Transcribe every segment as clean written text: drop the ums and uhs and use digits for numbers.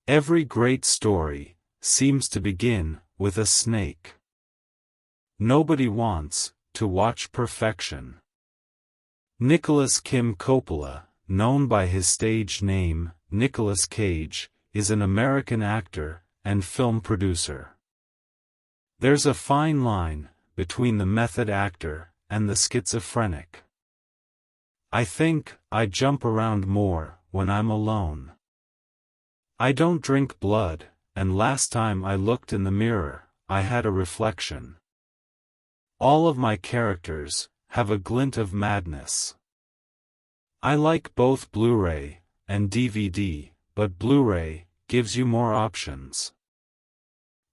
Every great story seems to begin with a snake. Nobody wants to watch perfection. Nicolas Kim Coppola, known by his stage name, Nicolas Cage, is an American actor and film producer. There's a fine line between the method actor and the schizophrenic. I think I jump around more when I'm alone. I don't drink blood, and last time I looked in the mirror, I had a reflection. All of my characters have a glint of madness. I like both Blu-ray and DVD, but Blu-ray gives you more options.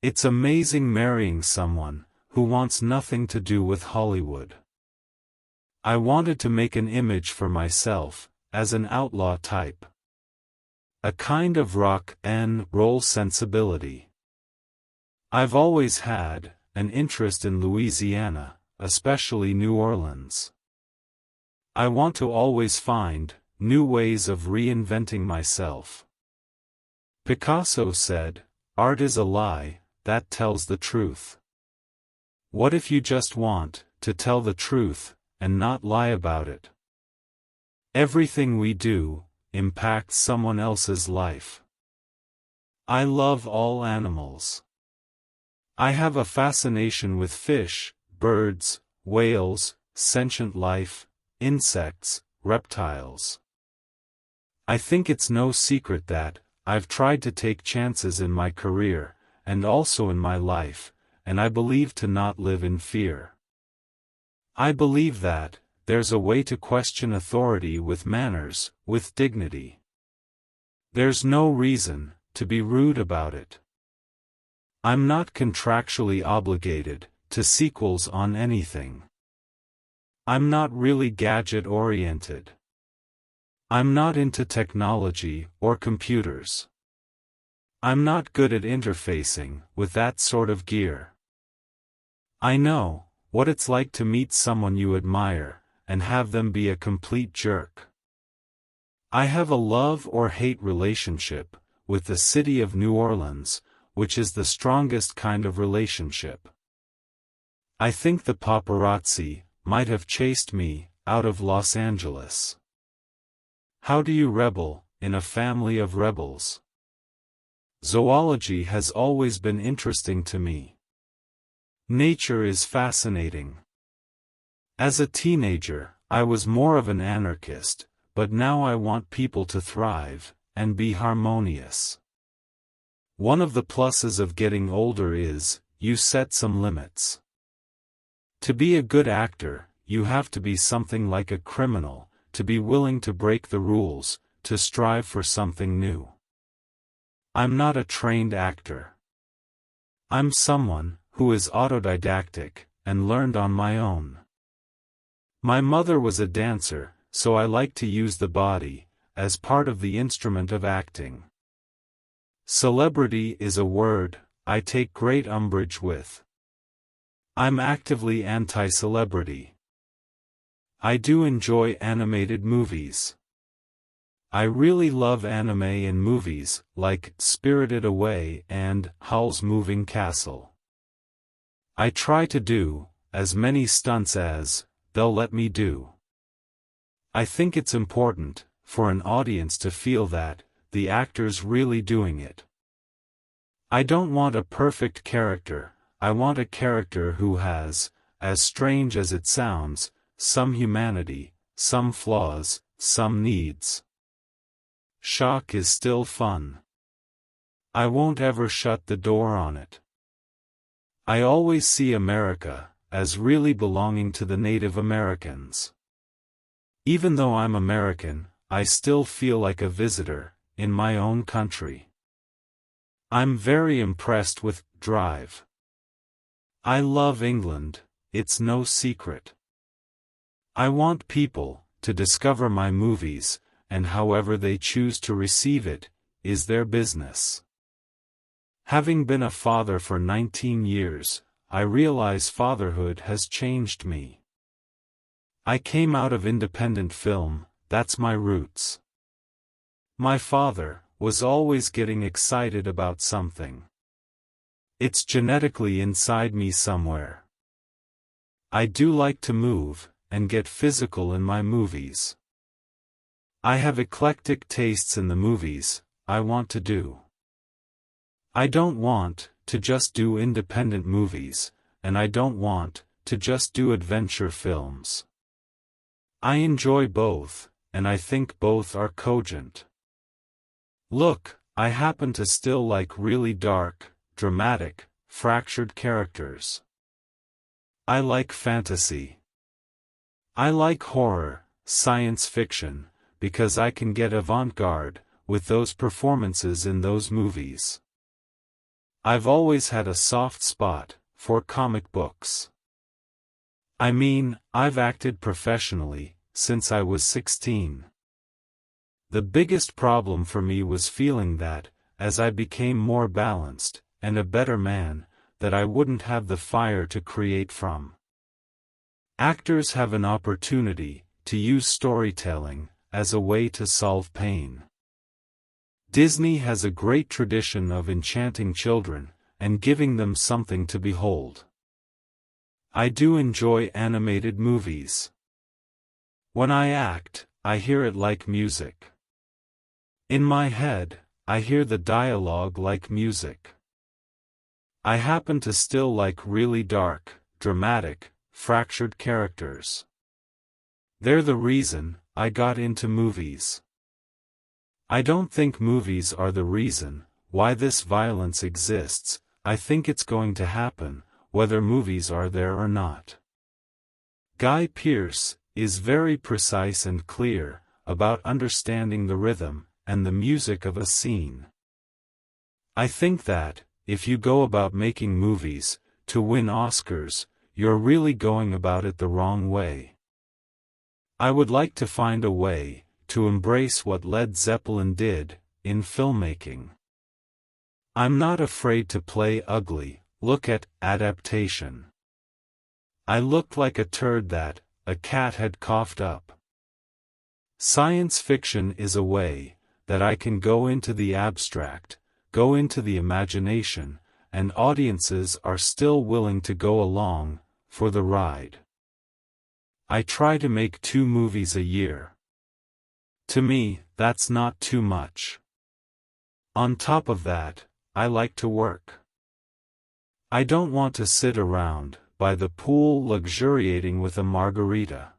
It's amazing marrying someone who wants nothing to do with Hollywood. I wanted to make an image for myself as an outlaw type. A kind of rock and roll sensibility. I've always had an interest in Louisiana, especially New Orleans. I want to always find new ways of reinventing myself. Picasso said, "Art is a lie that tells the truth." What if you just want to tell the truth and not lie about it? Everything we do impacts someone else's life. I love all animals. I have a fascination with fish, birds, whales, sentient life, insects, reptiles. I think it's no secret that I've tried to take chances in my career, and also in my life, and I believe to not live in fear. I believe that there's a way to question authority with manners, with dignity. There's no reason to be rude about it. I'm not contractually obligated to sequels on anything. I'm not really gadget-oriented. I'm not into technology or computers. I'm not good at interfacing with that sort of gear. I know what it's like to meet someone you admire and have them be a complete jerk. I have a love or hate relationship with the city of New Orleans, which is the strongest kind of relationship. I think the paparazzi might have chased me out of Los Angeles. How do you rebel in a family of rebels? Zoology has always been interesting to me. Nature is fascinating. As a teenager, I was more of an anarchist, but now I want people to thrive and be harmonious. One of the pluses of getting older is, you set some limits. To be a good actor, you have to be something like a criminal, to be willing to break the rules, to strive for something new. I'm not a trained actor. I'm someone who is autodidactic and learned on my own. My mother was a dancer, so I like to use the body as part of the instrument of acting. Celebrity is a word I take great umbrage with. I'm actively anti-celebrity. I do enjoy animated movies. I really love anime in movies like Spirited Away and Howl's Moving Castle. I try to do as many stunts as they'll let me do. I think it's important for an audience to feel that the actor's really doing it. I don't want a perfect character, I want a character who has, as strange as it sounds, some humanity, some flaws, some needs. Shock is still fun. I won't ever shut the door on it. I always see America as really belonging to the Native Americans. Even though I'm American, I still feel like a visitor in my own country. I'm very impressed with Drive. I love England, it's no secret. I want people to discover my movies, and however they choose to receive it, is their business. Having been a father for 19 years, I realize fatherhood has changed me. I came out of independent film, that's my roots. My father was always getting excited about something. It's genetically inside me somewhere. I do like to move, and get physical in my movies. I have eclectic tastes in the movies I want to do. I don't want to just do independent movies, and I don't want to just do adventure films. I enjoy both, and I think both are cogent. Look, I happen to still like really dark, dramatic, fractured characters. I like fantasy. I like horror, science fiction, because I can get avant-garde with those performances in those movies. I've always had a soft spot for comic books. I mean, I've acted professionally since I was 16. The biggest problem for me was feeling that, as I became more balanced and a better man, that I wouldn't have the fire to create from. Actors have an opportunity to use storytelling as a way to solve pain. Disney has a great tradition of enchanting children and giving them something to behold. I do enjoy animated movies. When I act, I hear it like music. In my head, I hear the dialogue like music. I happen to still like really dark, dramatic, fractured characters. They're the reason I got into movies. I don't think movies are the reason why this violence exists. I think it's going to happen, whether movies are there or not. Guy Pearce is very precise and clear about understanding the rhythm and the music of a scene. I think that, if you go about making movies to win Oscars, you're really going about it the wrong way. I would like to find a way to embrace what Led Zeppelin did in filmmaking. I'm not afraid to play ugly. Look at Adaptation. I looked like a turd that a cat had coughed up. Science fiction is a way that I can go into the abstract, go into the imagination, and audiences are still willing to go along for the ride. I try to make 2 movies a year. To me, that's not too much. On top of that, I like to work. I don't want to sit around by the pool luxuriating with a margarita.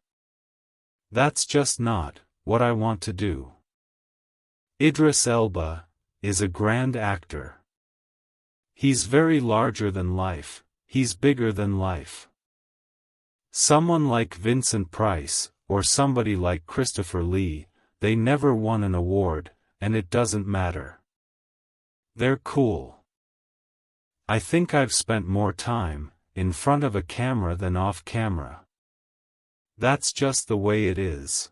That's just not what I want to do. Idris Elba is a grand actor. He's very larger than life, he's bigger than life. Someone like Vincent Price, or somebody like Christopher Lee, they never won an award, and it doesn't matter. They're cool. I think I've spent more time in front of a camera than off camera. That's just the way it is.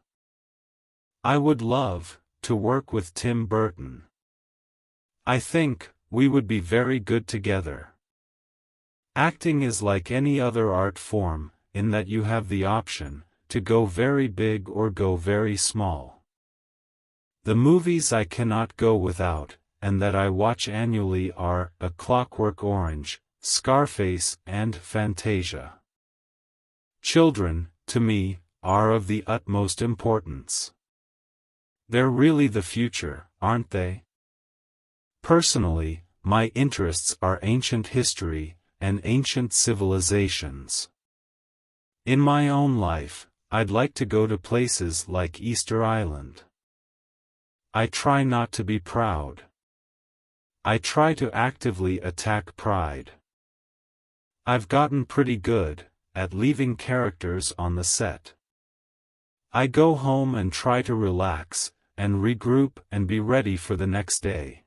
I would love to work with Tim Burton. I think we would be very good together. Acting is like any other art form, in that you have the option to go very big or go very small. The movies I cannot go without, and that I watch annually are A Clockwork Orange, Scarface, and Fantasia. Children, to me, are of the utmost importance. They're really the future, aren't they? Personally, my interests are ancient history and ancient civilizations. In my own life, I'd like to go to places like Easter Island. I try not to be proud. I try to actively attack pride. I've gotten pretty good at leaving characters on the set. I go home and try to relax and regroup and be ready for the next day.